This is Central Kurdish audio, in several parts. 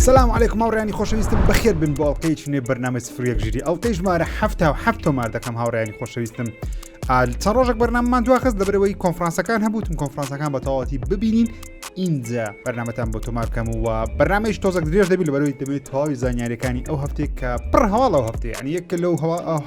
سلام علیکم هاوڕێیانی خۆشەویستم بەخێر بن بۆ ئەڵقەیەکی نوێ بەرنامەی سفر ژیری ئەڵقەی ژمارە 77 تۆمار دەکەم هاوڕێیانی خۆشەویستم. چەند ڕۆژێک بەرنامەمان دواخست لەبەرەوەی کۆنفرانسەکان هەبووتم کۆنفرانسەکان بە تەواوەتی ببینین اینجا بەرنامەتان بۆ تۆمار بکەم و بەرنامەیەش تۆزێک درێژ دەبی لەبەرەوەی دەبێت تەواوی زانیاریەکانی ئەو هەفتەیە کە پڕ هەواڵ ئەو هەفتەیە یعنی یەک لەو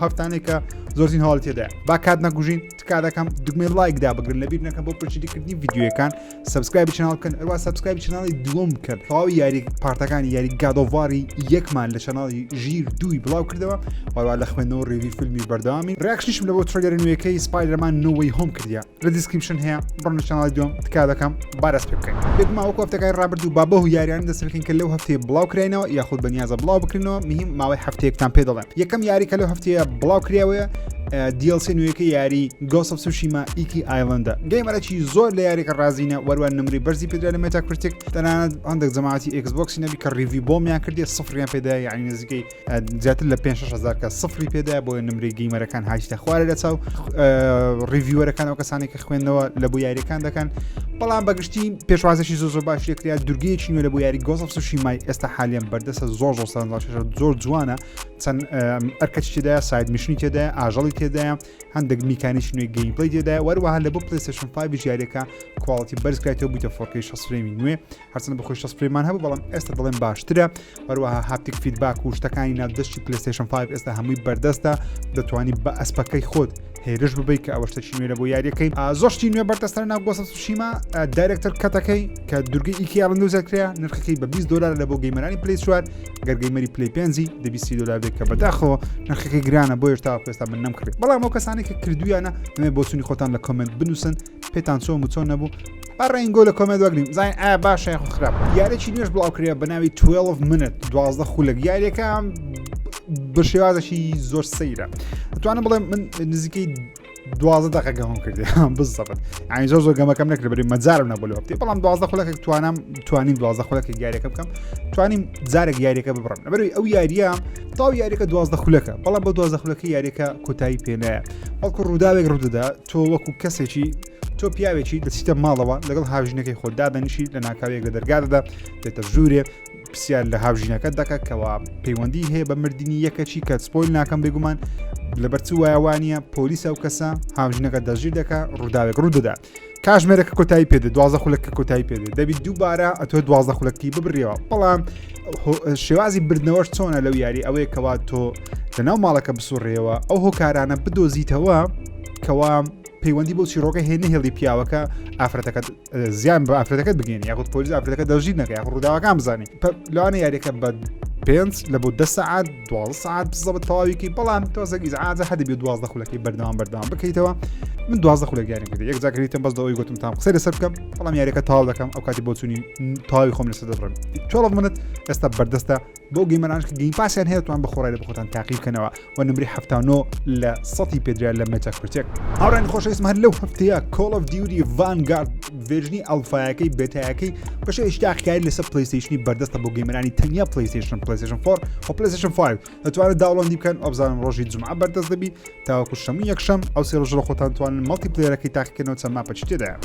هەفتانێک کە زۆرزین هەواڵ تێدایە. با کات نەگوژین تکا دەکەم دوگمەی لایکدا بگرن لەبیر نەکەن بۆ پرچیدیکردنی ڤیدیۆیەکان سابسکرایب چەناڵ بکەن هەروە سابسکرایب چەناڵی دووەم بکەن تەواوی یاری پارتەکانی یاری گادۆڤاری یەکمان لە چەناڵی ژیر دووی بڵاو کردەوە هەروە لە خوێندنەوە ڕیڤی فیلمی بەردەوامی ڕیاکشنیشم لە بۆ ترێلەر نوێیەکەی سپایدەرمان نۆوەی هۆم کردیا لە دیسکریپشن هەیە بڕن لە چەناڵی دووەم تکا دەکەم باراس پێ بکەین. بێگومان وەکو هەفتەکەی ڕابردوو با بەهۆی یاریانی دەست بکەین کە لەو هەفتەیە بڵاو کراینەوە یاخود بەنیازە بڵاو بکرێنەوە مهم ماوەی هەفتەیەکتان پێ دەڵێم. یەکەم یاری کە لەو هەفتەیە بڵاو کراوەیە DLC نوێیەکەی یاری Ghost of Tsushima ئیکی ئایلەندە. گەیمەرەکی زۆر لە یاریکە ڕازینە وەروە نمری بەرزی پێدرا لە مێتاکریتیک تەنانەت هەندێک جەماعەتی ئێکسبۆکسی نەبی کە ریڤی بۆمیان کردی سفریان پێدایە یعنی نزیکەی زیاتر لە 5,000 کە سفری پێدایە بۆ نمری گەیمەرەکان هاچتە خوارە لەچاو ریڤیوەرەکان ئەو کەسانی کە خوێندنەوە لە بۆ یاریەکان دەکەن. بەڵام بەگشتی پێشوازێکی زۆر باشی کریا دورگەیەکی نوێ لە بۆ یاری Ghost of Tsushima ئێستا حالیان بەردەستە زۆر زۆر جوانە چەند ئەرکەچی تێدایە ساید میشنی تێدایە ئاژەڵی تێدایە هەندێک میکانیش نوێی گەیمپڵی تێدایە وەروەها لە بۆ PlayStation 5 یاریەکە کواڵیتی بەرز کرایەوە بوویتە 4K 60 فرێمی نوێ هەرچەندە بەخۆی 60 فرێمان هەبوو بەڵام ئێستا دەڵێن باشترە وەروەها هاپتیک فیدباک و شتەکانی ناودەستی PlayStation 5 ئێستا هەمووی بەردەستە دەتوانی بە ئەسپەکەی خۆت هێرش ببیت کە ئەوە شتێکی نوێ لە بۆ یاریەکەی زۆشتی نوێ بەردەستە ناو Ghost of Tsushima دایرەکتەر کەتەکەی کە دورگەی ئیکی ئایلەند وزەکرا نرخەکەی بە $20 لە بۆ گەیمەرانی پلی 4 گەر گەیمەری پلی 5 دەبی $30 بێت کە بەداخەوە نرخەکەی گرانە بۆ هێشتا ئێستا من نەمکڕێت. بەڵام ئەو کەسانی کە کردویانە دەمێ بۆ سونی خۆتان لە کۆمنت بنووسن پێتان چۆن و چۆن نەبوو ڕێنگۆ لە کۆمنت وەگرین زای باشە یاخۆ خراپ. یاریێکی نوێش بڵاوکرێ بەناوی 12 minute 12 خولەک یاریەکە بە شێوازێکی زۆر سەیرە دەتوانم بڵێم من نزیکەی 12 دقیقە گەمەم کردی بزەبت یعنی زۆر گەمەکەم نەکرد بەری مەجارم نەبوو لە وەختی بەڵام 12 خولەکێک توانیم 12 خولەکێک یاریەکە بکەم توانیم جارێک یاریەکە ببڕم لەبەرەوەی ئەو یاریە تاو یاریەکە 12 خولەکە بەڵام بە 12 خولەکە یاریەکە کۆتایی پێ نایە بەڵکو ڕووداوێک ڕوودەدا تۆ وەکو کەسێکی تۆ پیاوێکی دەچیتە ماڵەوە لەگەڵ هاوژینەکەی خۆت دادەنیشی لە ناکاوێک لە دەرگادەدا دێتە ژوورێ پرسیار لە هاوژینەکەت دەکات کەوا پەیوەندی هەیە بە مردنی یەکەچی کە سپۆیل ناکەم بێگومان لەبەرچ وایەوانە پۆلیسە ئەو کەسە هاوژینەکە دەژیر دەکات ڕووداوێک ڕوودەدا کاژمێرەکە کۆتایی پێدە 12 خولەکە کۆتایی پێدە دەبی دووبارە ئەتۆ 12 خولەکی ببڕیەوە بەڵام شێوازی بردنەوەش چۆنە لەو یاری ئەوەیە کەوا تۆ لەناو ماڵەکە بسوڕێەوە ئەو هۆکارانە بدۆزیتەوە کەوا پەیوەندی بۆ چیرۆکە هێنە هێڵی پیاوەکە ئافرەتەکە زیان بە ئافرەتەکەت بگەێنی یاخود پۆلیس ئافرەتەکە دەژیر نەکە یاخود ڕووداوەکان بزانانی لەوانە یاریەکە بە 5 لە بۆ 10 ساعت 12 ساعت بزەبە تەواویکی بەڵام تۆزێک ئیزعاجە هەدەبێت 12 خولەکەی بەردەوام بکەیتەوە من 12 خولەک یاری کردی یەک جاکەیتم بەس دەوەی گوتم تام قسەی لەسەر بکەم بەڵام یاریەکە تاوا دەکەم ئەو کاتی بۆ چوونی تاوی خۆم لەسەر دەبڕم 12 منت ئێستا بەردەستە بۆ گەیمەرانش کە گەیم پاسیان هەیە توان بەخۆڕای لە بخۆتان تاقیب بکەنەوە و نمری 79 لە 100 پێدرا لە مێتاکریتیک. هاوڕێیان خۆشەویستم هەر لەو هەفتەیە Call of Duty Vanguard ڤێژنی ئەڵفایەکەی بێتایەکەی بەشە ئیشتیاقیکاری لەسەر پلیستیشنی بەردەستە بۆ گەیمەرانی تەنیا PlayStation 4 و PlayStation 5 دەتوانێت داوڵۆندی بکەن ئەو بزانم ڕۆژی جمعە بەردەست دەبی تاوەکو شەموو یەکشەم ئەو سێ ڕۆژ خۆتان توانن مەڵتی پلێرەکەی تاقیکردنەوە چەند ماپە تێدایە.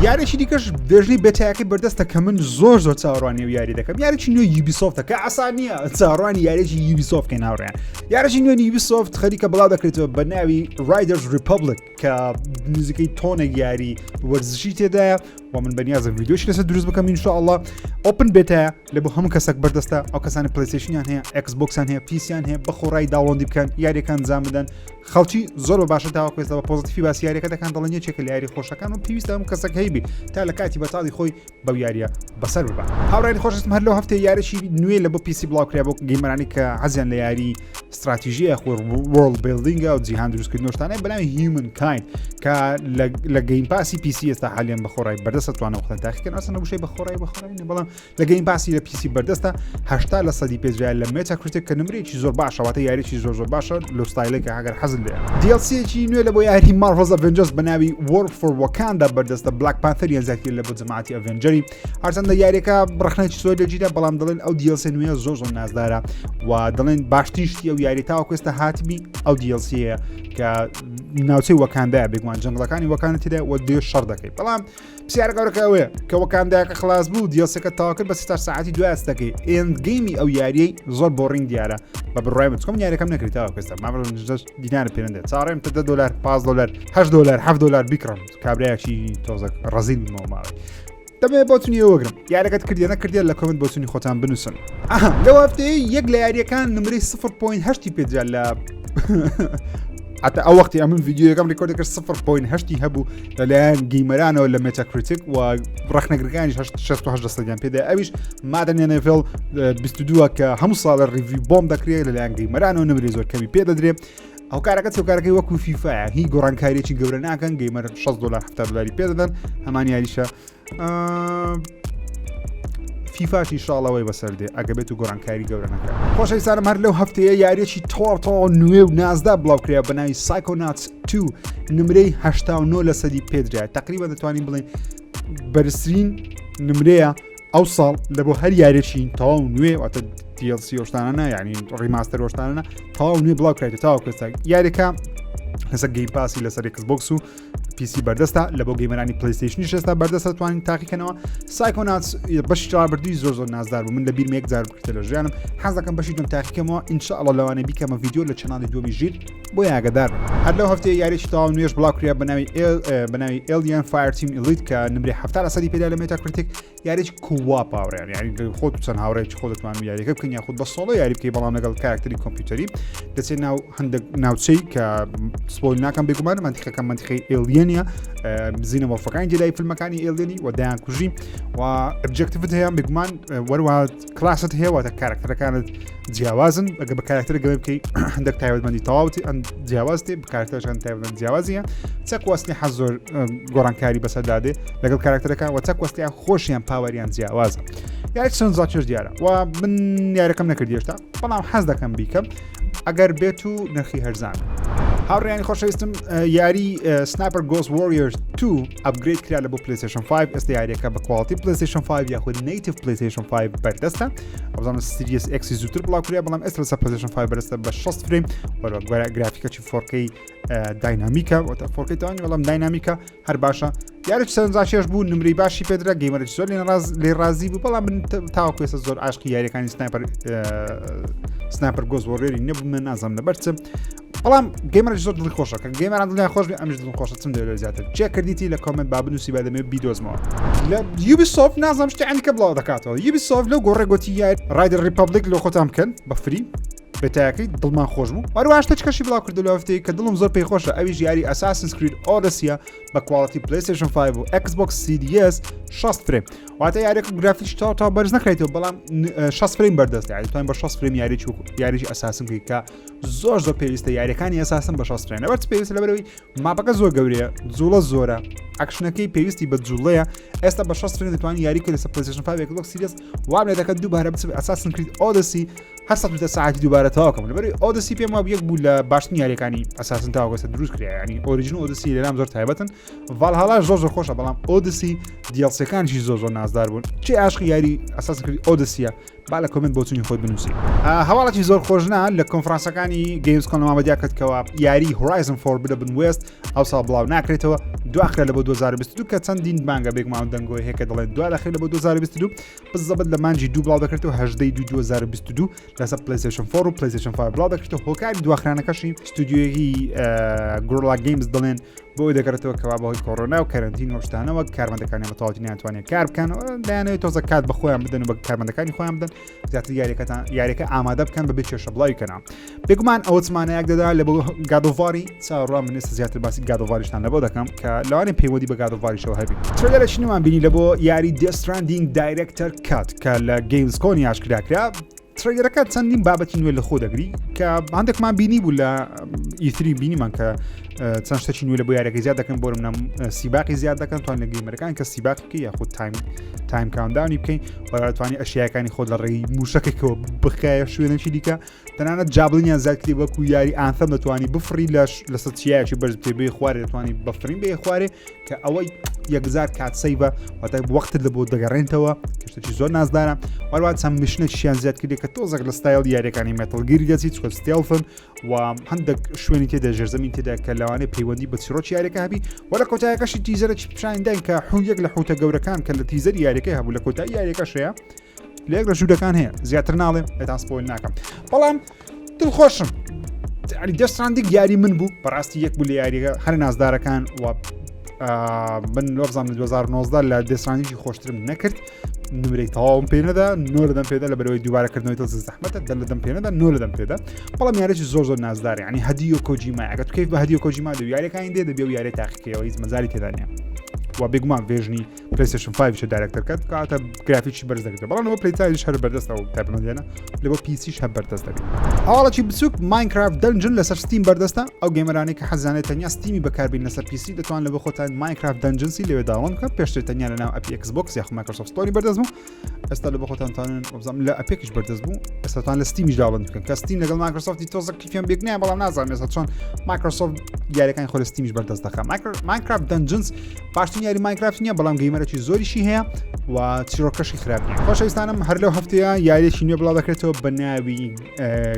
یاریێکی دیکەش ڤێژنی بێتایەکەی بەردەستە کە من زۆر چاوەڕوانی و یاری دەکەم یاریی نوێ Ubisoft کە ئاسان نییە چاوەڕوانی یاریێکی Ubisoft کەین هاوڕێیان یاریی نوێ Ubisoft خەریکە بڵاو دەکرێتەوە بە ناوی Riders Republic کە نزیکەی تۆنێک یاری وەرزشی تێدایە و من بەنیازم ڤیدیۆشی لەسەر دروست بکەم ئینشاءالله ئۆپن بێتایە لە بۆ هەموو کەسێک بەردەستە ئەو کەسانی پلیستیشنیان هەیە ئەکسبۆکسیان هەیە پیسیان هەیە بەخۆڕایی داوڵۆندی بکەن یاریەکان جام بدەن خەڵکی زۆر بە باشە تاوەکو ئێستا بە پۆزیتیڤی باسی یاریەکە دەکەن دەڵێن یەکێکە لە یاری خۆشەکان و پێویستە هەموو کەسێک هەیبی تا لە کاتی بەتاڵی خۆی بەو یاریە بەسەر ببە. هاوڕێیان خۆشەویستم هەر لەو هەفتەیە یاریێکی نوێ لە بۆ پیسی بڵاوکرا بۆ گەیمەرانی کە حەزیان لە یاری استراتیژیە خۆ وۆرڵد بیلدینگە و جیهان دروستکردنەوە شتانەیە بەناوی هیومنکایند کە لە گەیم پاسی پیسی ئێستا حالیان بەخۆڕایی بەردەستە توانە وەختە تاقیکردن ئەسەن نەبووشەی بەخۆڕایی بەڵام لە گەیم پاسی لە پیسی بەردەستە 80% پێدرا لە مێتاکریتیک کە نمرێکی زۆر باشە واتە یاریێکی زۆر باشە لە ستایلێکە هەگەر حەزت لێیە. DLCێکی نوێ لە بۆ یاری Marvel's Avengers بەناوی War for Wakanda بەردەستە Black Panther یان زیاتر لە بۆ جەماعەتی Avengeri هەرچەندە یاریەکە بڕخنێکی زۆر لەجیدا بەڵام دەڵێن ئەو DLC نوێ زۆر نازدارە و دەڵێن باشترینشتی ئەو یاری تاوەکو ئێستا هاتبی ئەو DLCەیە کە ناوچەی وەکاندایە بێگومان جەنگڵەکانی وەکاندا تێدا و دێ شەڕ دەکەی بەڵام پرسیارە گەورەکە ئەوەیە کە وەکاندایەکە خلاص بوو دیڵسەکە تاواکرد بە 3 ساعتی دوای ئەستەکەی ئێند گەیمی ئەو یاریەی زۆر بۆڕینگ دیارە بە بڕای من چکۆم یاریەکەم نەکریتەوە کەستا مامە دینارە پێێنێت چاڕێم تە $10 $5 $8 $7 بیکڕم کابراایکی تۆزە ڕزیل بمەوە ماڵی دەبێت بۆچنی وەگرم یارەکەت کردیە نەکردێت لە کۆمنت بۆچنی خۆتان بنووسن لەو هەفتەیە یەک لە یاریەکان نمرەی 0.8 پێجا لە حتى ئەو وەختی ئەمن ڤیدیۆیەکەم ڕێکۆرد کرد 0.8 هەبوو لەلایەن گەیمەرانەوە لە مێتاکریتیک و ڕەخنەگرەکانی 68% پێدا ئەویش مادەن NFL 22 کە هەموو ساڵە ریڤیو بۆم دەکرێت لەلایەن گەیمەرانەوە نمرەی زۆر کەمی پێدەدرێت ئەو کارەکە چێوکارەکەی وەکو فیفایە هی گۆڕانکاریێکی گەورە ناکەن گەیمەر $6 $7 پێدەدەن هەمان یاریشە فیفاشی شاڵەوەی بەسەردێ ئەگە بێت و گۆڕانکاری گەورە نەکە خۆشەویستانم هەر لەو هەفتەیە یاریەکی تۆڕ نوێ و نازدا بڵاوکرێ بەناوی سایکۆناتس 2 نمرەی 89% پێدرایە تقریبا دەتوانین بڵێن بەرزترین نمرەیە ئەو ساڵ لە بۆ هەر یاریێکی تەواو نوێ واتە DLC وەشتانە یعنی ڕیماستەر وەشتانە تەواو نوێ بڵاوکرێتە تاوا کەستا یاریەکە لەسەر گەیم پاسی لەسەر Xbox و PC بەردەستە لە بۆ گەیمەرانی پلیستیشنی شێستا بەردەستە توانین تاقیکەنەوە سایکۆناتس بەشی ڕابردووی زۆر نازدار بوو من لە بیرمە یەک جار بکرێتە لە ژیانم حەز دەکەم بەشی دوم تاقیکەمەوە ئینشاءڵڵا لەوانەیە بیکەمە ڤیدیۆ لە چەناڵی دووەمی ژیر بۆ یاگەدار هەر لەو هەفتەیە یاریێکی تەواو نوێژ بڵاوکرێ بەناوی Alien Fireteam Elite کە نمرەی 70% پێدا لە مێتاکریتیک یاریێکی کووا پاوڕیان یعنی خۆت چەند هاوڕێکی خۆت دەتوانن یاریەکە بکەین یاخود بە سۆڵۆ یاری بکەی بەڵام لەگەڵ کاراکتەری کۆمپیوتەری دەچێت ناو هەندێک ناوچەی کە سپۆیل ناکەم بێگومان منتیقەکەم منتیقەی ئێلیەنە زینە وەفەکانی جێدای فیلمەکانی ئێلیەنی و دایان کوژی و ئۆبجێکتیڤت هەیە بێگومان وەروە کلاست هەیە واتە کاراکتەرەکانت جیاوازن ئەگە بە کاراکتەر گەڵێ بکەی هەندێک تایبەتمەندی تەواوتی ئەم جیاوازتێ بە کاراکتەرەکان تایبەتمەند جیاوازیە چەک وەستی حەز زۆر گۆڕانکاری بەسەردادێ لەگەڵ کاراکتەرەکان و چەک وەستیان خۆشیان پاوەریان جیاوازە یاری چەند زاچێش دیارە و من یاریەکەم نەکردی هێشتا بەڵام حەز دەکەم بیکەم ئەگەر بێت و نرخی هەرزان هاوڕێیانی خۆشەویستم یاری سنایپەر گۆست وۆریەرز 2 ئەپگرێد کرا لە بۆ پلیستیشن 5 ئێستا یاریەکە بە کواڵیتی پلیستیشن 5 یاخود نیتیڤ پلیستیشن 5 بەردەستە ئەوزانە سیریەس ئێکسی زووتر بڵاوکرێ بەڵام ئێستا لەسەر پلیستیشن 5 بەرەستە بە 60 فریم وەرە گرافیکەکی 4K داینامیکە وەتە 4K تاوانی بەڵام داینامیکە هەر باشە یاریی سەرنجاشێش بوو نمرەی باشی پێدرا گەیمەرێکی زۆر لێ ڕازی بوو بەڵام من تاوەکو ئێستا زۆر عاشقی یاریەکانی سنایپەر گۆست وۆریەری نەبووم من نازانم لەبەرچم بەڵام گەیمەرێکی زۆر دڵی خۆشە کە گەیمەران دڵیان خۆش بێ ئەمیش دڵم خۆشە چم دەوێت زیاتر چێ کردیتی لە کۆمنت با بنووسی با دەمێت بیدۆزمەوە لە یوبیسۆفت نازانم شتێکانێکە بڵاو دەکاتەوە یوبیسۆفت لەو گۆڕێ گوتی یاری رایدر ریپەبلیک لە خۆتان بکەن بە فری بێتایەکەی دڵمان خۆش بوو وەروە شتێکەشی بڵاو کردو لە هەفتەیە کە دڵم زۆر پێی خۆشە ئەویش یاری ئەساسنز کرید ئۆدیسیە بە کواڵیتی پلیستیشن 5 و Xbox Series 60 فریم واتە یاریێک گرافیکش تا بەرز نەکرێتەوە بەڵام 60 فریم بەردەست یاری توانین بە 60 فریم یاریی ئەساسن بکەیت کە زۆر پێویستە یاریەکانی ئەساسن بە 60 فریم لەبەر پێویستە لەبەرەوەی ماپەکە زۆر گەورەیە جوڵە زۆرە ئەکشنەکەی پێویستی بە جوڵەیە ئێستا بە 60 فریم دەتوانین یاریکە لەسەر پلیستیشن 5 Xbox Series وام لێ دەکات دووبارە بچێت ئەساسن کرید ئۆدیسی هەر 100 ساعتی دووبارە تاواکەم لەبەرەوەی ئۆدیسی پێم وابوو یەک بوو لە باشترین یاریەکانی ئەساسن تاواکەسە دروست کرا ینی ئۆریجینال ئۆدیسی لەلام زۆر تایبەتن ڤالهالا زۆر خۆشە بەڵام ئۆدیسی دیڵسەکانیشی زۆر نازدار بوون چی عاشقی یاری ئەساسن کردی ئۆدیسیە با لە کۆمنت بۆچوونی خۆت بنووسی هەواڵێکی زۆر خۆشنا لە کۆنفرانسەکانی گەیمز کۆن لەمامە دیاکەتکەوە یاری هۆرایزن 4 بدە بن وێست ئەو ساڵ بڵاو ناکرێتەوە دواخرا لە بۆ 2022 کە چەندین بانگە بێگومان دەنگۆی هەیە کە دەڵێن دوا داخل لە بۆ 2022 بزەبت لە مانجی دوو بڵاو دەکرێتەوە 2022 لەسەر پلیستیشن 4 و پلیستیشن 5 بڵاو دەکرێتەوە هۆکاری دواخرانەکەشی ستودیۆیی گۆڕلا گەیمز دەڵێن بۆی دەگەڕێتەوە کەوا بەهۆی کۆڕۆنا و کارنتین وەشتانەوە کارمەندەکانی بەتەواوی ناتوانێت کار بکەن دایانەوەی تۆزە کات بە خۆیان بدەن و بە کارمەندەکانی خۆیان بدەن زیاتر یاریەکە ئامادە بکەن بەبێ کێشە بڵاویکەنەوە بێگومان ئەوە چمانەیەک دەدا لە بۆ گادۆڤاری چاوەڕوان من ئێستا زیاتر باسی گادۆڤاریشتان لەبۆ دەکەم کە لەوانێ پەیوەندی بە گادۆڤاریشەوە هەبی ترێلەرێکی نومان بینی لە بۆ یاری Death Stranding Director Cut کە لە گەیمزکۆن یاشکراکرا ترێلەرەکە چەندین بابەتی نوێ لە خۆ دەگری کە هەندێکمان بینی بوو لە E3 بینیمان کە چەند شتێکی نوێ لە بۆ یاریەکە زیاد دەکەن بۆ منە سیباقی زیاد دەکەن توان لە گەیمەرەکان کە سیباق بکەی یاخود تایم کاونتداونی بکەین وەراتوانی ئەشیاکانی خۆت لە ڕێی موشەکەیەوە بخایە شوێنێکی دیکە تەنانەت جابڵینیان زیادکردی وەکو یاری ئانثەم دەتوانی بفری لەسەر چیایەکی بەرز بتێ بێ خوارێ دەتوانی بەفرین بێ خوارێ کە ئەوەی یەکزار کاتسەی بە واتە وەختت لە بۆ دەگەڕێنتەوە کە شتێکی زۆر نازدارە وەروات چەند مشنێکیان زیاد کردی کە کە تۆزێک لە ستایل یاریەکانی مێتڵگیری دەچیت چکە ستێڵفن و هەندێک شوێنی تێدا ژێرزەمین تێدا کە لەوانەیە پەیوەندی بە چیرۆکی یاریەکە هەبی وە لە کۆتاییەکەشی تیزەرێکی پیشانداین کە یەک لە حوتە گەورەکان کە لە تیزەری یاریەکەی هەبوو لە کۆتایی یاریەکەشەیە لە یەک لە ژوورەکان هەیە زیاتر ناڵێم ئێتان سپۆیل ناکەم بەڵام دڵخۆشم دەستراندێک یاری من بوو بەڕاستی یەک بوو لە یاریەکە هەر نازدارەکان و من وەبزانم 2019 لە دەسترانێکی خۆشترم نەکرد نمرەی تەواوم پێ نەدا 9 لەدەم پێدا لە بەرەوەی دووبارەکردنەوەی تەز زەحمەتە 10 لەدەم پێ نەدا 9 لەدەم پێدا بەڵام یاریی زۆر نازدار یعنی هەدیۆ کۆجیما ئەگەر تو کەیف بە هەدیۆ کۆجیما دەوی یاریەکانی دێ دەبێ و یاری تاقیکەوە هیچ مەجالی تێدا نییە و بێگومان ڤێژنی پلیستیشن 5 دایرەکتەر کرد کاتە گرافیکی بەرز دەکرێت بەڵام ئەوە پلیتایش هەر بەردەستە و تایپمەندێنە لە بۆ پیسیش هەر بەردەست دەبێت هەواڵێکی بچووک ماینکرافت دەنجن لەسەر ستیم بەردەستە ئەو گەیمەرانەی کە حەزانێت تەنیا ستیمی بەکاربین لەسەر پیسی دەتوان لە بۆ خۆتان ماینکرافت دەنجنسی لەوێ داوڵند بکە پێشتر تەنیا لەناو ئەپی ئەکس بۆکس یاخو مایکرۆسۆفت ستۆری بەردەست بوو ئێستا لە بۆ خۆتان توانن وەبزانم لە ئەپێکیش بەردەست بوو ئێستاتان لە ستیمیش داوڵند بکەن کە ستیم لەگەڵ مایکرۆسۆفتی تۆزە کلیفیان بێک نییە بەڵام نازانم ئێستا چۆن مایکرۆسۆفت یاریەکانی خۆ لە ستیمیش بەردەست دەکات ماینکرافت دەنجنس باشترین یاری ماینکرافت نییە بەڵام گەیمەرێکی زۆریشی هەیە و چیرۆکەشی خراپ نییە خۆشەویستانم هەر لەو هەفتەیە یاریێکی نوێ بڵاو دەکرێتەوە بەناوی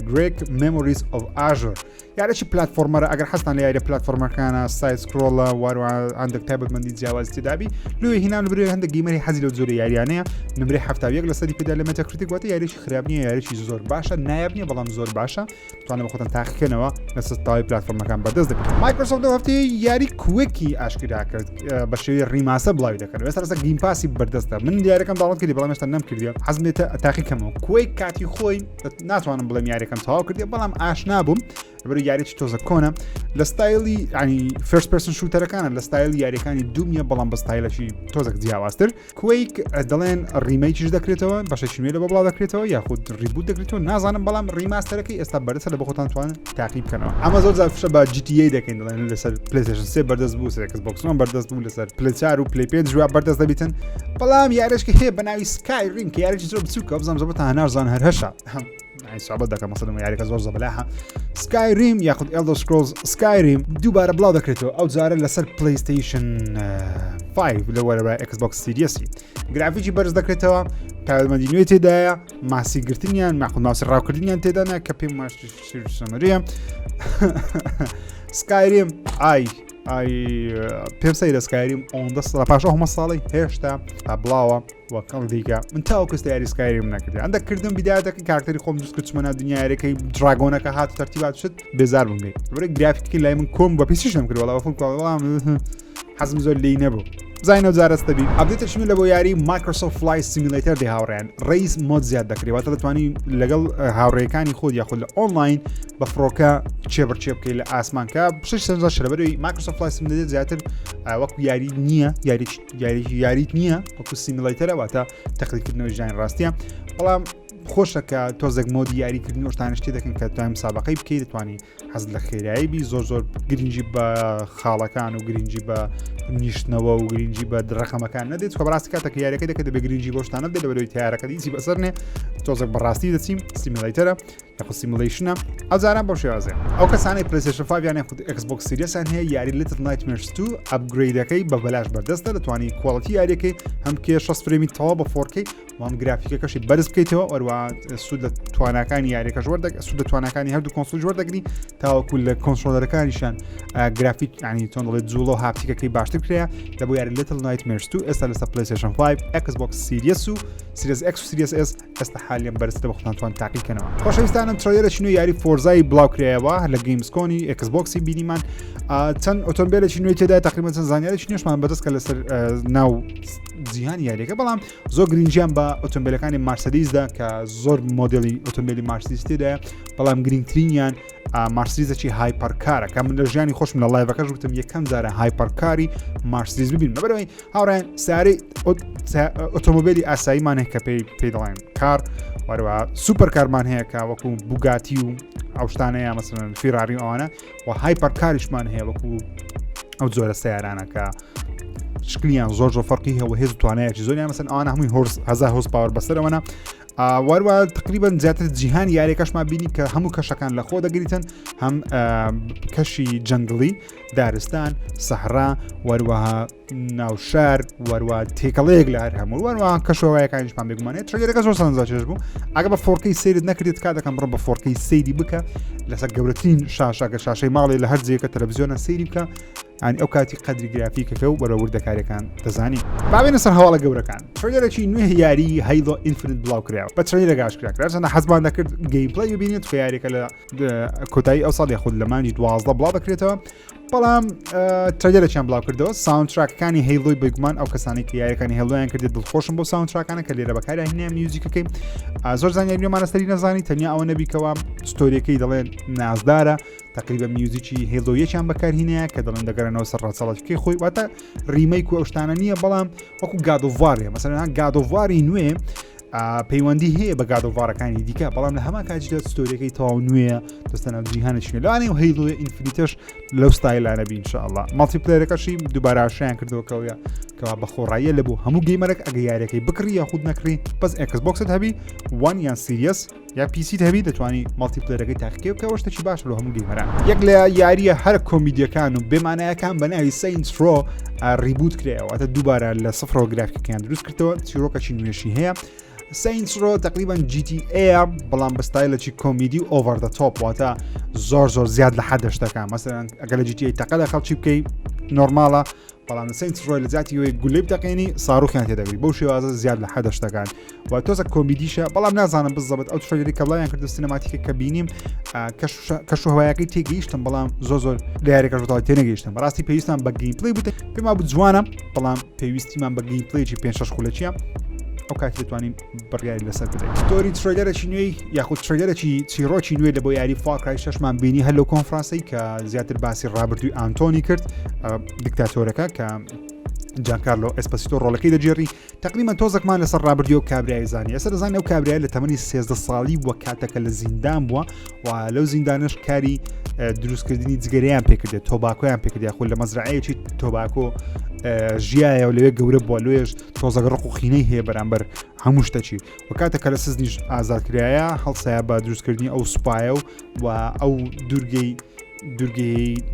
گرێک مێمۆریز ئۆف ئاژۆر یاریێکی پلاتفۆرمەرە ئەگەر حەستان لە یاریە پلاتفۆرمەکانە سایت سکرۆڵە واروە هەندێک تایبەتمەندی جیاوازی تێدابی لێ هینان لەبرێ هەندێک گەیمەری حەزی لەو جۆرە یاریانەیە نمرەی 71 لە سەدی پێدا لە مێتاکریتیک واتە یاریێکی خراپ نییە یاریێکی زۆر باشە نایاب نییە بەڵام زۆر باشە توانە بە خۆتان تاقیکەنەوە لە سەتاوی پلاتفۆرمەکان بەدەست دەکەن مایکرۆسۆفت لەو هەفتەیە یاری کوێکی ئاشکرا کرد بە شێوەی ڕیماسە بڵاوی دەکەن ئێستا ڕاستە گیم پاسی بەردەستە من دیارەکەم داوڵەت کردی بەڵام هێشتا نەمکردیە حەزمێتە تاقیکەمەوە کوێک کاتی خۆی ناتوانم بڵێم یاریەکەم تەواو کردی بەڵام ئاشنا بووم لەبەرەوەی یاریێکی تۆزە کۆنە لە ستایلی ینی فێرست پێرسن شوتەرەکانە لە ستایل یاریەکانی دوومیە بەڵام بە ستایلەشی تۆزێک جیاوازتر کوێیک دەڵێن ڕیمەیکیش دەکرێتەوە بەشێکی نوێ لە بڵاو دەکرێتەوە یاخود ڕیبوت دەکرێتەوە نازانم بەڵام ڕیماستەرەکەی ئێستا بەردەستە لە بە خۆتان توانن تاقیب بکەنەوە ئەمە زۆر جار فشە بە GTA دەکەین دەڵێن لەسەر پلیستیشن 3 بەردەست بوو سەر ئەکس بۆکس 1 بەردەست بوو لەسەر پلی 4 و پلی 5 جواب بەردەست دەبیتن بەڵام یاریشکە هەیە بەناوی سکای رین کە یاریی زۆر بچووکە بزانم زۆربەتان هەنارزان هەر هەشە سابەت دەکەم مەسەڵەن یاریەکە زۆر زەبەلاحە سکایریم یاخود ئێلدەر سکرۆلز سکایریم دووبارە بڵاو دەکرێتەوە ئەو جارە لەسەر پلیستیشن 5 لە وەرەبە ئەکس بۆکس سیریەسی گرافیکی بەرز دەکرێتەوە تایبەتمەندی نوێ تێدایە ماسی گرتنیان ماخود ماسی ڕاوکردنیان تێدانە کە پێم ماشەمەریە سکایریم پێم سەیرە سکایریم ئەوەندە پاش ئەو هەمە ساڵی هێشتا بڵاوە وەکەڵ دیکە من تاو کەس یاری سکایریم نەکردی ئەندەکردم بیدایەتەکە کارکتەری خۆم دروست کرد چمەنە دنیایەکەی دراگۆنەکە هات تەرتیبات شت بێزار بووم لێ وەرە گرافیکی لای من کۆم بە پیسیش نەم کرد وەڵام وەڵام حەزم زۆر لێی نەبوو زینەوە جارەستەبی ئەپدێتەشمی لە بۆ یاری مایکرۆسۆفت فلای سیمیلەیتەر دێ هاوڕێیان ڕیز مۆد زیاد دەکرێت واتە دەتوانی لەگەڵ هاوڕێیەکانی خۆت یاخود لە ئۆنلاین بە فڕۆکە چێبەرچێ بکەیت لە ئاسمانکە شش سەنجا شەرەبەرەوەی مایکرۆسۆفت فلای سیمیلەیتەر زیاتر وەکو یاری نییە یاریت نییە وەکو سیمیلەیتەرە واتە تەقلیدکردنەوەی ژیانی ڕاستیە بەڵام خۆشەکە تۆزێک مۆدی یاریکردنەوە شتانشتی دەکەن کە توانیم سابقەی بکەیت دەتوانی حەز لە خێرایی بی زۆر گرنگی بە خاڵەکان و گرنگی بە نیشتنەوە و گرنگی بە ڕقەمەکان نەدێت کە بەڕاستی کاتێک یاریەکە دەکەێت دەبێ گرنگی بۆ شتانە بدێت لەبەرەوەی تیارەکە دیسی بەسەر نێ تۆزێک بەڕاستی دەچیم سیمیلەیتەرە یاخود سیمیلیشنە ئەوجاران بەو شێوازێ ئەو کەسانەی پلیستیشن 5 یان یاخود ئەکس بۆکس سیریەسان هەیە یاری لیتل نایتمێرز 2 ئەپگرێدەکەی بە بەلاش بەردەستە دەتوانی کوواڵیتی یاریەکەی هەم کێ 6 فرێمی تەواو بە 4K و هەم گرافیکەکەشی بەرز بکەیتەوە ئەوروە سوود لە تواناکانی یاریەکەش وەردەگری سوود لە تواناکانی هەردوو کۆنسۆل وەردەگری تاوەکو لە کۆنترۆلەرەکانیشان گرافیک ینی چۆن دەڵێت جوڵە و هاپتیکەکەی باشتر کرێە لە بۆ یاری لیتل نایتمێرز 2 ئێستا لەسەر پلیستیشن 5 ئەکس بۆکس سیریەس و سیریەس ئەکس و سیریەس ئس ئێستا حالیان بەرزتە بە خۆتان توان تاقیکەنەوە خۆشەویستانم ترۆیلێکی نوێی یاری فۆرزای بڵاو کرایەوە لە گەیمزکۆنی ئەکس بۆکسی بینیمان چەند ئۆتۆمبیلێکی نوێی تێدا تقریبا چەند زانیاریی نوێشمان بەدەست کە لەسەر ناو جیهانی یاریەکە بەڵام زۆر گرنگیان بە ئۆتۆمبیلەکانی مارسەدیزدا کە زۆر مۆدلی ئۆتۆمبیلی مارسیدیز تێدایە بەڵام گرنگترینیان مارسیدیزێکی هایپەرکارە کە من لە ژیانی خۆشم لە لایڤەکەش وتم یەکەم جارە هایپەرکاری مارسیدیز ببین بەبەرەوەی هاوڕێن سارەی ئۆتۆمۆبیلی ئاساییمان هەیە کە پێی دەڵێن کار وەروە سوپەر کارمان هەیە کە وەکو بوگاتی و ئەو شتانەیە مەسەڵەن فێراری ئەوانە و هایپەرکاریشمان هەیە وەکو ئەو جۆرە سەیارانە کە شکلیان زۆر فەرقی هەیە و هێز و توانایەکی زۆریان مەسەن ئەوانە هەمووی 1000 هۆرس پاوەر بەسەرەوەنە وەروە تقریبا زیاتر جیهان یاریەکەشمان بینی کە هەموو کەشەکان لە خۆ دەگریتن هەم کەشی جەنگڵی دارستان سەحرا وەروەها ناوشار وەروە تێکەڵەیەک لە هەر هەموو وەروە کەشەوەیەکانیشمان بێگومانێت ترێگەکە زۆر سەرنجاکێش بوو ئەگە بە 4K سەیرت نەکرێت کا دەکەم بڕۆ بە 4K سەیری بکە لەسەر گەورەترین شاشاکە شاشەی ماڵی لە هەر جێیەکە تەلەڤیزیۆنە سەیری بکە ئەنی ئەو کاتی قەدری گرافیکەکە و بەرە وردەکاریەکان دەزانی بابێنە سەر هەواڵە گەورەکان ترێلەکی نوێ یاری هەیڵۆ ئینفینیت بڵاو کراوە بە ترێلە گاشکراکرا چەندە حەزمان دەکرد گەیمپڵەی ببینێت کە یاریەکە لە کۆتایی ئەو ساڵی خود لە مانگی 12 بڵاو دەکرێتەوە بەڵام ترێلەکیان بڵاو کردەوە ساوندتراکەکانی هەیڵۆی بێگومان ئەو کەسانی کە یاریەکانی هەیڵۆیان کردێت دڵخۆشم بۆ ساوندتراکانە کە لێرە بەکارە هینیان میوزیکەکەی زۆر زانیاریێمانە سەری نەزانی تەنیا ئەوە نەبیکەوە ستۆریەکەی دەڵێن نازدارە تقریبا میوزیکی هێڵۆیەکیان بەکارهینەیە کە دەڵێن دەگەرنەوە سەر ڕاچەڵەتەکەی خۆی واتە ریمەیک و ئەوشتانە نییە بەڵام وەکو گادۆڤارێ مەسەلەن گادۆڤاری نوێ پەیوەندی هەیە بە گادۆڤارەکانی دیکە بەڵام لە هەمان کاتیدا ستۆریەکەی تەواو نوێیە دەستەنە جیهانێکی لەوانێ و هەیڵۆیە ئینفینیتەش لەو ستایلانە بین ئینشاءالله ماڵتیپلەیەرەکەشی دووبارە ئاشیان کردەوەکەوە کەوا بە خۆڕاییە لەبوو هەموو گەیمەرێک ئەگە یاریەکەی بکڕی یاخود نەکڕی بەس ئەکسبۆکست هەبی وان یان سیریەس یا پیسیت هەبی دەتوانی ماڵتیپلەیەرەکەی تاقیکە بکە شتێکی باشە لە هەموو گەیمەران یەک لە یاریە هەر کۆمیدیەکان و بێمانایەکان بەناوی ساینس ڕۆ ریبوت کرایەوە واتە دووبارە لە سفرەوە گرافیکەکان دروست کردەوە چیرۆکەکی نوێشی هەیە ساینس ڕۆ تقریبا GTA بەڵام بە ستایلێکی کۆمیدی و ئۆڤەر دە تۆپ واتە زۆر زیاد لە حەد دەشتەکان مەسەلەن ئەگەر لە GTA تەقەدا خەڵکی بکەی نۆرماڵە بەڵام لە ساینس ڕۆی لە زیاتیەوەی گولەی بتەقێنی ساڕوخیان تێدەگری بەو شێوازە زیاد لە حەد دەشتەکان و تۆزە کۆمیدیشە بەڵام نازانم بزەبێت ئەو ترێلەری کە بڵایان کرد سینەماتیکە کە بینیم کەشوهەوایەکەی تێگەیشتم بەڵام زۆر لە یاریەکەش بەتەواوی تێنەگەیشتم بەڕاستی پێویستمان بە گەیمپڵەی بوو پێما بوو جوانە بەڵام پێویستیمان بە گەیمپڵەیەکی 5-6 خولەکیە ئەو کاتی دەتوانین بڕیاری لەسەر بدەین تۆری ترێلەرێکی نوێی یاخود ترێلەرێکی چیرۆکی نوێ لە بۆ یاری FarCry 6مان بینی هەر لەو کۆنفرانسەی کە زیاتر باسی ڕابردووی ئانتۆنی کرد دیکتاتۆرەکە کە جانکارلۆ ئەسپەسیتۆ ڕۆڵەکەی دەجێڕی تقریبا تۆزێکمان لەسەر ڕابردووی و کابرای زانی ئێستا دەزانین ئەو کابرای لە تەمەنی 13 ساڵی وە کاتەکە لە زیندان بووە و لەو زیندانش کاری دروستکردنی جگەرەیان پێکردێت تۆباکۆیان پێکردێت خۆ لە مەزرعەیەکی تۆباکۆ ژیایە و لەوێ گەورە بووە لێش تۆزەگە ڕق و خینەی هەیە بەرامبەر هەموو شتەچی و کاتێکە لە سزنیش ئازادکرایە هەڵسایە بە دروستکردنی ئەو سوپایە و ئەو دوورگەی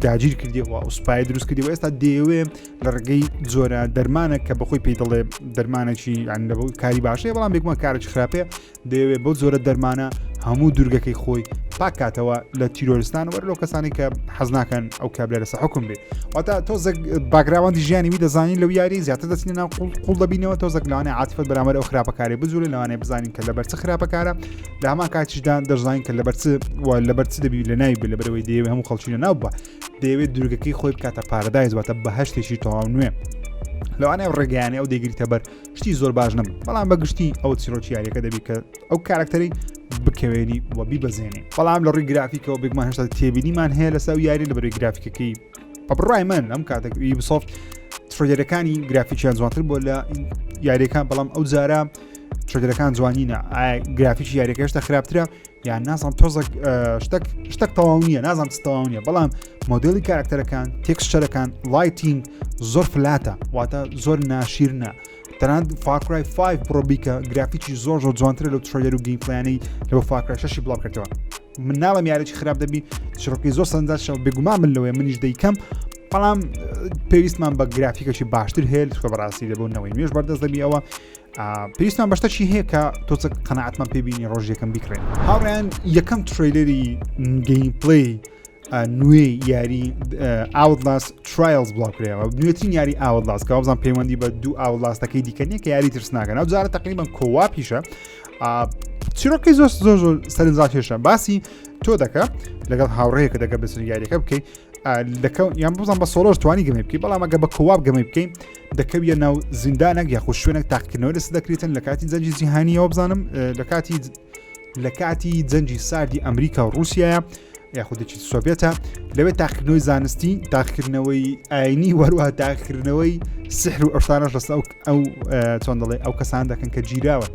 داگیر کردیەوە و سوپای دروست کردیەوە ئێستا دەیەوێ لە ڕێگەی جۆرە دەرمانە کە بەخۆی پێی دەڵێ دەرمانێکی کاری باشەیە بەڵام بێگومان کارێکی خراپەیە دەیەوێت بۆ جۆرە دەرمانە هەموو دوورگەکەی خۆی پاکاتەوە لە تیرۆریستان وەرە لەو کەسانی کە حەز ناکەن ئەو کابرا لەسەر حکم بێت واتە تۆزێک باگراوەندی ژیانی وی دەزانین لەو یاری زیاتر دەچینە ناو قوڵ دەبینەوە تۆزێک لەوانەیە عاتیفەت بەرامبەر ئەو خراپەکاری بزوورێ لەوانەیە بزانین کە لەبەر چ خراپەکارە لە هەمان کاتیشدا دەزانین کە لەبەر چ دەبی لە ناوی بێ لەبەرەوەی دەیەوێت هەموو خەڵکی لە ناو بە دەیەوێت دوورگەکەی خۆی بکاتە پارەدایز واتە بەهەشتێکی تەواو نوێ لەوانەیە ڕێگەیانێ ئەو دەیگریتە بەر شتی زۆر باش نەبن بەڵام بەگشتی ئەو چیرۆکی یاریەکە دەبی کە ئەو کارکتەری بکەوێنی و بیبەزێنی بەڵام لە ڕووی گرافیکەوە بێگومان هێشتا تێبینیمان هەیە لەسەر یاری لە بەروی گرافیکەکەی بەڕای من ئەم کاتێک یوبیسۆفت ترێلەرەکانی گرافیکیان جوانتر بۆ لە یاریەکان بەڵام ئەو جارە ترێلەرەکان جوانینە گرافیکی یاریەکە هێشتا خراپترە یان نازانم تۆزێک شتێک تەواو نییە نازانم چ تەواو نییە بەڵام مۆدێلی کارکتەرەکان تێکسچەرەکان لایتینگ زۆر فلاتە واتە زۆر ناشیرنە تەنانەت FarCry 5 پرۆ بیکە گرافیکی زۆر جوانترە لەو ترێلەر و گەیمپڵەیانەی لەوە FarCry 6 بڵاو کردەوە من ناڵم یاریی خراپ دەبی چڕۆکی زۆر سەرنجاشەوە بێگومان من لەوەیە منیش دەیکەم بەڵام پێویستمان بە گرافیکەکی باشتر هەیە لە بەڕاستی لەبوونەوەی نوێژ بەردەست دەبی ئەوە پێویستمان بەشتەکی هەیە کە تۆچە قەنەعەتمان پێبینی ڕۆژ یەکەم بیکڕێن هاوڕێیان یەکەم ترێلەری گەیمپڵەی نوێ یاری Outlast Trials بڵاو کرایەوە نوێترین یاری Outlast کە وابزان پەیوەندی بە دوو Outlastەکەی دیکەنیە کە یاری ترسناکەن ئەو جارە تقریبا کۆواپیشە چیرۆکی زۆر سەرنجاکێشە باسی تۆ دەکە لەگەڵ هاوڕەیە کە دەکە بەسەر یاریەکە بکەیت یان بزان بە سۆلۆژ توانی گەمەی بکەیت بەڵام ئەگە بە کۆواب گەمەی بکەین دەکەویە ناو زیندانێک یاخۆ شوێنێک تاقیکردنەوەی لەسەر دەکرێتن لە کاتی جەنگی جیهانیەوە بزانم لە کاتی جەنگی ساردی ئەمریکا و رووسایە یاخودێکی سۆڤێتە لەوێ تاقیکردنەوەی زانستی تاقیکردنەوەی ئاینی وەروە تاقیکردنەوەی سحر و ئەشتانەش لەسەر ئەو چۆن دەڵێ ئەو کەسان دەکەن کە گیراون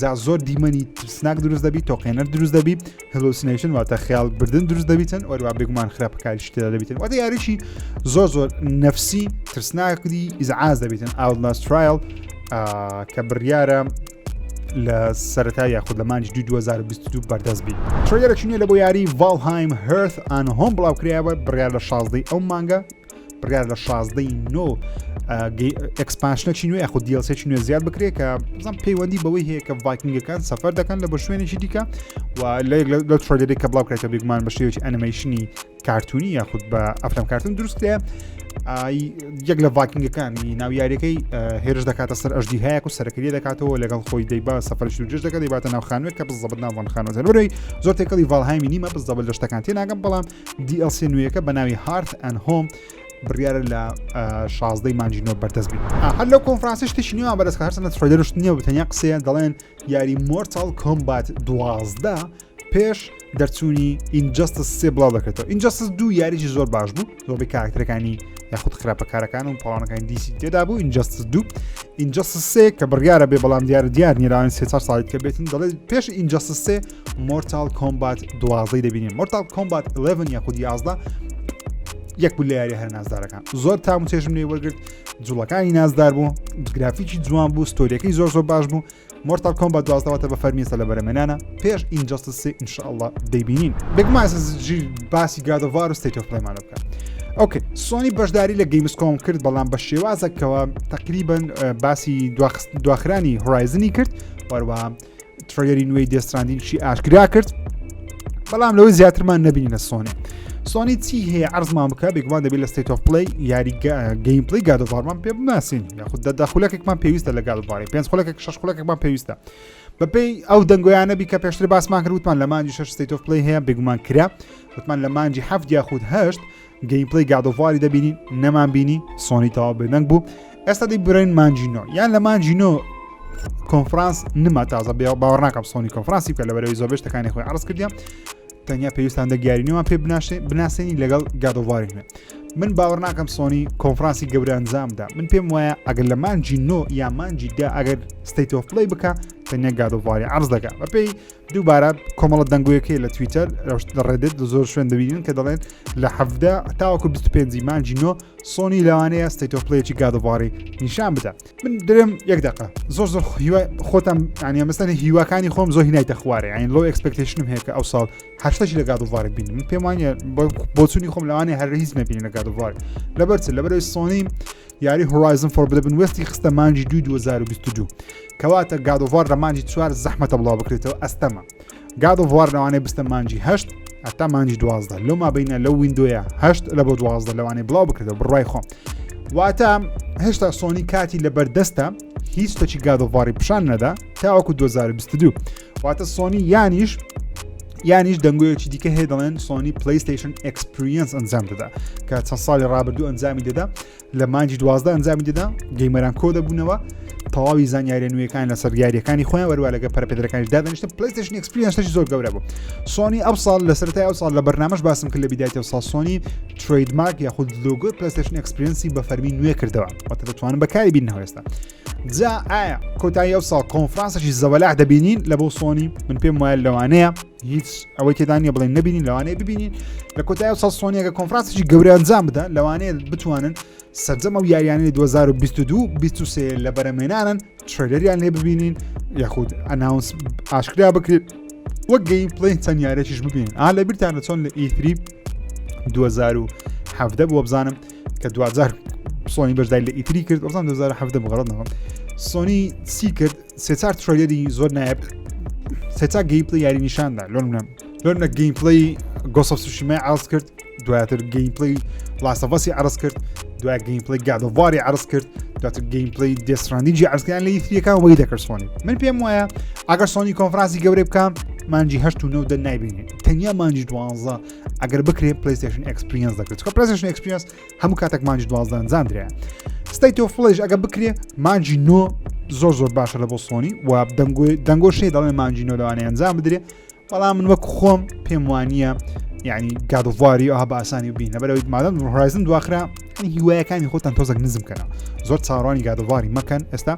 جا زۆر دیمەنی ترسناک دروست دەبی تۆقێنەر دروست دەبی هەلۆسینیشن واتە خەیاڵ بردن دروست دەبیتن وەروە بێگومان خراپەکاری شتێدا دەبیتن واتە یاریشی زۆر نەفسی ترسناکدی ئیزعاز دەبیتن Outlast Trial کە بڕیارە لە سەرەتا یاخود لە مانجی 2022 بەردەست بین. ترێلەرێکی نوێ لە بۆ یاری ڤالهایم هێرث ئەند هۆم بڵاوکرایەوە بڕیار لە 16 ئەو مانگە بڕیار لە 16 نۆ ئەکسپانشنێکی نوێ یاخود دیڵسێکی نوێ زیاد بکرێت کە بزانام پەیوەندی بەوەی هەیە کە ڤایکینگەکان سەفەر دەکەن لە بۆ شوێنێکی دیکە و لە ترێلەرێک کە بڵاوکرێتەوە بێگومان بە شێوەیەکی ئەنیمەیشنی کارتونی یاخود بە ئەفلام کارتون دروستکرێ یەک لە ڤایکینگەکانی ناویاریەکەی هێرش دەکاتە سەر ئەژدی هەیەک و سەرکردی دەکاتەوە لەگەڵ خۆی دەیبا سەفەرشی و جێژ دەکات دەیباتە ناو خانوێک کە بزەبت ناوان خانەوە بەرەوەی زۆر تێکەڵی ڤالهایمی نیمە بزەبت لە شتەکان تێناگەم بەڵام DLC نوێیەکە بەناوی هارت ئەند هۆم بڕیارە لە 16 مانجی نۆ بەردەست بین. هەر لەو کۆنفرانسی شتێکی نوێیان بەدەست هەرچەندە ترێلەرش نییە و تەنیا قسەیان دەڵێن یاری مۆرتال کۆمبات 12 پێش دەرچوونی ئینجەستس 3 بڵاو دەکرێتەوە. ئینجەستس 2 یاریی زۆر باش بوو، زۆربەی کاراکتەرەکانی یاخود خراپەکارەکان و پاڵانەکانی دیسی تێدا بوو. ئینجەستس 2 ئینجەستس 3 کە بڕیارە بێ بەڵام دیار نیراوان 3 ساڵیت کە بێتن دەڵێت پێش ئینجەستس 3 مۆرتال کۆمبات 12 دەبینین. مۆرتال کۆمبات 11 یاخود 11 یەک بوو لە یاری هەر نازدارەکان زۆر تام و چێژم لێ وەرگرت، جوڵەکانی نازدار بوو، گرافیکی جوان بوو، ستۆریەکەی زۆر باش بوو. مۆرتال کۆمبات 12 بە فەرمیێستا لە بەرەمێنانە پێش ئینجەستس 3 ئینشاءالله دەیبینین. بێگومان باسی گادۆڤار و ستیت ئۆف پلەیمانە بکە. ئۆکێ، سۆنی بەشداری لە گەیمسکۆم کرد بەڵام بە شێوازێکەوە تقریبن باسی دواخرانی هۆرایزنی کرد، وەروەها ترێلەری نوێی دێستراندینشی ئاشکرا کرد، بەڵام لەوەی زیاترمان نەبینینە سۆنی چی هەیە عەرزمان بکە بێگومان دەبێت لە ستیت ئۆف پلەی یاری گەیم پلەی گادۆڤارمان پێ بناسین یاخود دەخولەکێکمان پێویستە لە گادۆڤاری 5 خولەکێک 6 خولەکێکمان پێویستە بەپێی ئەو دەنگۆیانە بی کە پێشتر باسمان کرد وتمان لە مانجی 6 ستیت ئۆف پلەی هەیە بێگومان کرا، وتمان لە مانجی 7 یاخود 8 گەیم پلەی گادۆڤاری دەبینین نەمان بینی سۆنی تەواو بێدەنگ بوو. ئێستا دەی برین مانجی 9 یان لە مانجی 9 کۆنفرانس نما تازە باوەڕ ناکەم سۆنی کۆنفرانسی بکە لەبەرەوەی زۆر شتەکانی خۆی عەرز کردیان تەنیا پێویستان دەگیارینەوەمان پێ بناسێنی لەگەڵ گادۆڤاری نوێ. من باوەڕ ناکەم سۆنی کۆنفرانسی گەورە ئەنجامدا، من پێم وایە ئەگەر لە مانجی 9 یا مانجی 10 ئەگەر ستیت ئۆف پلەی بکە تەنیا گادۆڤاری عەرز دەکات. بەپێی دووبارە کۆمەڵە دەنگۆیەکەی لە تویتەر لە ڕێدت زۆر شوێن دەبینین کە دەڵێن لە 17 تاوەکو 25 مانجی 9 سۆنی لەوانەیە ستیت ئۆف پلەیەکی گادۆڤاری نیشان بدە. من درێم یەک دقە زۆر خۆتم ینی مەستەنی هیواکانی خۆم زۆر هینایتە خوارێ، یعنی لۆ ئەکسپێکتیشنم هەیە کە ئەو ساڵ هەشتەشی لە گادۆڤاری بینیم. من پێم وایە بۆچوونی خۆم لەوانەیە هەر هیچ نەبینین لە گادۆڤاری لەبەرەوەی سۆنی یاری هۆرایزن فۆربدن وێستی خستە مانجی 2022 کەواتە گادۆڤار لە مانجی 4 زەحمەتە بڵاو بکرێتەوە ئەستەمە. گادۆڤار لەوانەیە بستە مانجی 8 ئەتا مانجی 12 لەو مابینە لەو ویندۆیە 8 لە بۆ 12 لەوانەیە بڵاو بکرێتەوە بڕای خۆم. واتە هێشتا سۆنی کاتی لەبەردەستە هیچ شتێکی گادۆڤاری پیشان نەدا تاوەکو 2022. واتە سۆنی یانیش دەنگۆیەکی دیکە هەیە دەڵێن سۆنی پلەیستیشن ئەکسپریەنس ئەنجام دەدا کە چەند ساڵی ڕابردوو ئەنجامی دەدا لە مانجی 12 ئەنجامی دەدا گەیمەران کۆ دەبوونەوە تەواوی زانیاریە نوێیەکان لەسەر یاریەکانی خۆیان وەروە لەگە پەرەپێدەرەکانیش دادەنیشتن پلەیستیشن ئەکسپریەنسێکی زۆر گەورە بوو. سۆنی ئەو ساڵ لە سەرەتای ئەو ساڵ لە بەرنامەش باسم کرد لە بیدایەتی ئەو ساڵ سۆنی ترێدمارک یاخود لۆگۆی پلەیستیشن ئەکسپریەنسی بە فەرمی نوێ کردەوە واتە دەتوانن بەکاری بینەوە ئێستا. جا ئایا کۆتایی ئەو ساڵ کۆنفرانسێکی زەوەلاح دەبینین لە بۆ سۆنی؟ من پێم وایە لەوانەیە هیچ ئەوەی تێدا نیە بڵێن نەبینین لەوانەیە ببینین لە کۆتایی ئەو ساڵ سۆنیەکە کۆنفرانسێکی گەورە ئەنجام بدەن لەوانەیە بتوانن سەرجەم ئەو یاریانەی 2022 لە بەرەمێنانن ترێلەریان لێ ببینین یاخود ئەناونس ئاشکرا بکرێت وەک گەیم پلەی چەند یاریەکیش ببینین. لە بیرتانە چۆن لە E3 2017 بووە بزانم کە 2000 سۆنی بەشداری لە E3 کرد وەزانم 2017 بغەڵەت نەکەم سۆنی چی کرد سێ-چار ترێلەری زۆر نایب سێ-چار گەیم پلەی یاری نیشاندا لۆنە گەیم پلەی گۆست ئۆف سوشیمای عرض کرد، دواتر گەیم پلەی لاست ئۆف ئەسی عرض کرد، دوای گەیم پلەی گادۆڤاری عرض کرد، دواتر گەیم پلەی دێستراندینجی عرضکردیان لە E3ەکان وەی دەکرد سۆنی. من پێم وایە ئەگەر سۆنی کۆنفرانسی گەورەی بکەم مانجی 8 و 9 نایبینین تەنیا مانجی 12 ئەگەر بکرێت پلەیستیشن ئەکسپریەنس دەکرێت چکە پلەیستیشن ئەکسپریەنس هەموو کاتێک مانجی 12 ئەنجامدرێ. ستیت ئۆف پلەیش ئەگەر بکرێت مانجی 9 زۆر باشە لە بۆ سۆنی و دەنگۆشەی دەڵێن مانجی 9 لەوانەیە ئەنجام بدرێت بەڵام من وەک خۆم پێم وانییە یعنی گادۆڤاری ئەوها بە ئاسانی بین لەبەرەوەی مادەم هۆرایزن دواخرا هیوایەکانی خۆتان تۆزێک نزم کەنە زۆر چاڕوانی گادۆواری مەکەن ئێستا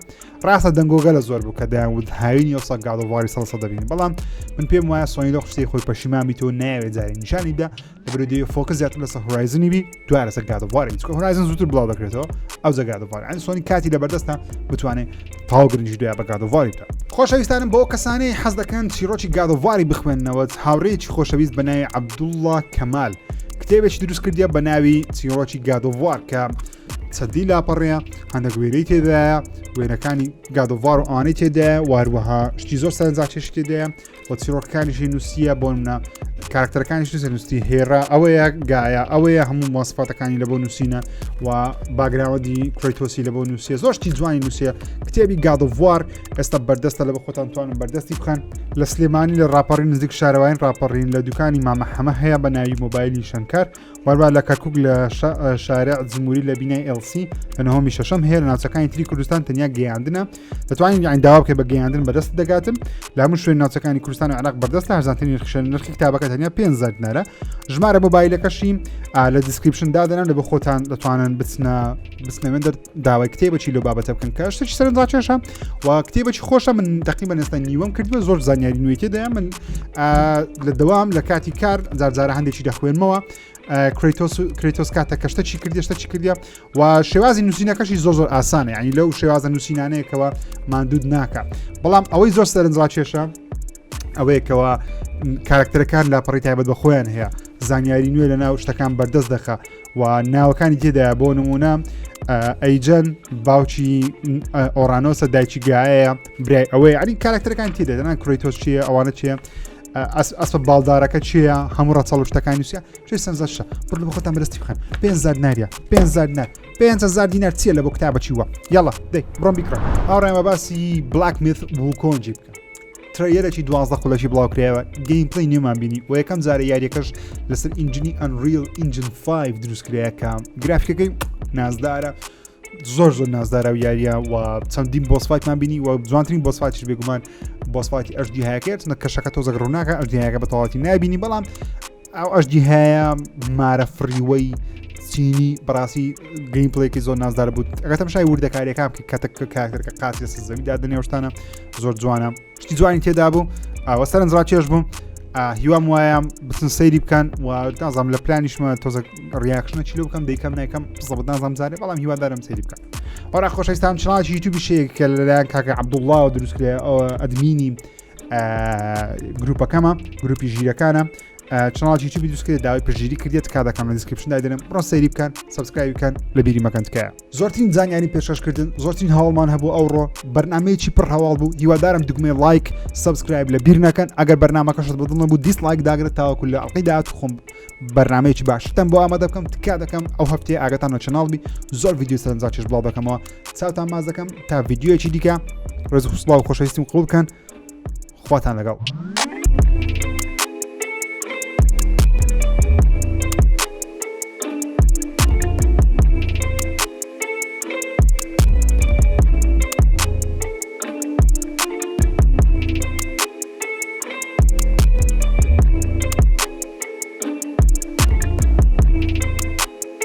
ڕاستە دەنگۆگە لە زۆر بوو کە دایانوت هاوینی ئەوسا گادۆواری سەڵسە دەبین بەڵام من پێم وایە سۆنی لە قشتی خۆی پەشیمان بیتەوە نایەوێت جاری نیشانی بدا لەبەرەوەی دەیە فۆکس زیاتر لەسەر هۆرایزنی بی دوای لەسەر گادۆواری چکە هۆرایزن زووتر بڵاو دەکرێتەوە ئەو جە گادۆواری ئەنی سۆنی کاتی لەبەردەستە بتوانێت تاو گرنگی دوای بە گادۆواری بکات خۆشەویستانم بۆ کەسانەی حەز دەکەن چیرۆکی گادۆواری بخوێننەوە هاوڕێیەکی خۆشەویست بەناوی عەبدوڵڵا کەمال کتێبێکی دروست کردیە بەناوی چیرۆکی گادۆوار کە چەندی لاپەڕەیە هەندێک وێرەی تێدایە وێنەکانی گادۆوار و ئەوانەی تێدایە واروەها شتی زۆر سەرنجاکێش تێدایە بۆ چیرۆکەکانیشی نووسیە بۆ منە کارکتەرەکانیش نووسی هێرا ئەوەیە گایە ئەوەیە هەموو مۆسفاتەکانی لە بۆ نووسینە و باگراوەدی کریتۆسی لە بۆ نووسیە زۆرشتی جوانی نووسیە کتێبی گادۆوار ئێستا بەردەستە لە بە خۆتان توانن بەردەستی بخەن لە سلێمانی لە ڕاپەرین نزیک شارەوانی ڕاپەرین لە دوکانی مامە حەمە هەیە بەناوی موبایلی شەنکار واروا لە کرکوک لە شارع جموری لە بینای لە نهۆمی شەشەم هەیە لە ناوجەکانی تری کوردستان تەنیا گەیاندنە دەتوانین یان داوا بکەی بە گەیاندن بەدەست دەگاتم لە هەموو شوێن ناوجەکانی کوردستان و عێراق بەردەستە هەرزانترین نرخی کتابەکە تەنیا 5,000 دینارە ژمارە موبایلەکەشی لە دیسکریپشن دادەنم لە بۆ خۆتان دەتوانن بچنەوێن داوای کتێبەکی لەو بابەتە بکەن کە شتێکی سەرنجاکێشە و کتێبەکی خۆشە من تقریبا ئێستا نیوەم کردووە زۆر زانیاری نوێی تێدایە من لە دەوام لە کاتی کار جارجارە هەندێکی دەخوێنمەوە کریتۆس کاتە کەشتە چی کردی شتە چی کردیا و شێوازی نووسینەکەشی زۆر ئاسانە یعنی لەو شێوازە نووسینانەیەکەوە ماندوود ناکە بەڵام ئەوەی زۆر سەرنجاکێشە ئەوەیەکەوە کارکتەرەکان لاپەڕی تایبەت بە خۆیان هەیە زانیاری نوێ لە ناو شتەکان بەردەست دەخە و ناوەکانی تێدایە بۆ نمونە ئەیجەن باوکی ئۆرانۆسە دایکی گایەیە برای ئەوەی ئەنی کارکتەرەکان تێدا دەنا کریتۆس چییە ئەوانە چیە ئەسپە باڵدارەکە چییە هەموو ڕەچەڵ شتەکانی نووسە چی سەرنجشە بڕ بە خۆتان بەدەستی بخەن 5,000 ناریە 5,000 دینار 5,000 دینار چییە لە بۆ کتابەکی وە یاڵا دەی بڕۆم بیکڕە ئاڕێمە باسی بلاک میث ووکۆنجی بکە ترەیەرێکی 12 قوڵەکی بڵاوکرایەوە گەیم پڵی نێمان بینی و یەکەم جارە یاریەکەش لەسەر ئینجنی ئەنریل ئینجن 5 دروستکرایەکە گرافیکەکەی نازدارە زۆر نازدارە و یاریە و چەندین بۆسفایتمان بینی و جوانترین بۆسفایتیش بێگومان بۆسفایتی ئەشدی هەیەکێت نە کەشەکە تۆزەک ڕووناکە ئەشدی هەیەکە بە تەواوەتی نابینی بەڵام ئەو ئەشدی هەیە مارە فریوەی چینی بەڕاستی گەیم پڵێکی زۆر نازدار بوو ئەگەتەم شای وردەکاریەکان کاتە کارکتەرەکە قاچی لەسەر زەویدا دەنێوشتانە زۆر جوانە شتی جوانی تێدا بوو ئەوە سەرنجڕاکێش بوو هیوام وایە بچن سەیری بکەن و نازانم لە پلانیشمە تۆزە ڕیاکشنە چی لێ بکەم دەیکەم نایکەم زەبەت نازانم زارێ بەڵام هیوادارم سەیری بکەن وەرا خۆشەویستان چناڵی یوتیوبی شەیەکە لەلایەن کاکە عەبدوڵڵا دروستکرێ ئەدمینی گروپەکەمە گروپی ژیرەکانە چناڵی یوتیوبی دروستکرێ داوای پشگیری کردێت کا دەکەم لە دیسکریپشندا دێنم بڕۆ سەیری بکەن سەبسکرایب بکەن لە بیری مەکەن تکایە زۆرترین زانیاری پێشکەشکردن زۆرترین هەواڵمان هەبوو ئەوڕۆ بەرنامەیەکی پڕ هەواڵ بوو هیوادارم دوگمەی لایک سەبسکرایب لە بیر نەکەن ئەگەر بەرنامەکەشت بەدڵ نەبوو دیسلایک داگرێت تاوەکو لە ئەڵقەی داهات خۆم بەرنامەیەکی باشتم بۆ ئامادە بکەم تکا دەکەم ئەو هەفتەیە ئاگاتان لە چەناڵ بی زۆر ڤیدیۆ سەرنجاکێش بڵاو دەکەمەوە چاوتان ماز دەکەم تا ڤیدیۆیەکی دیکە ڕێز و سڵاو و خۆشەویستیم قوڵ بکەن خواتان لەگەڵ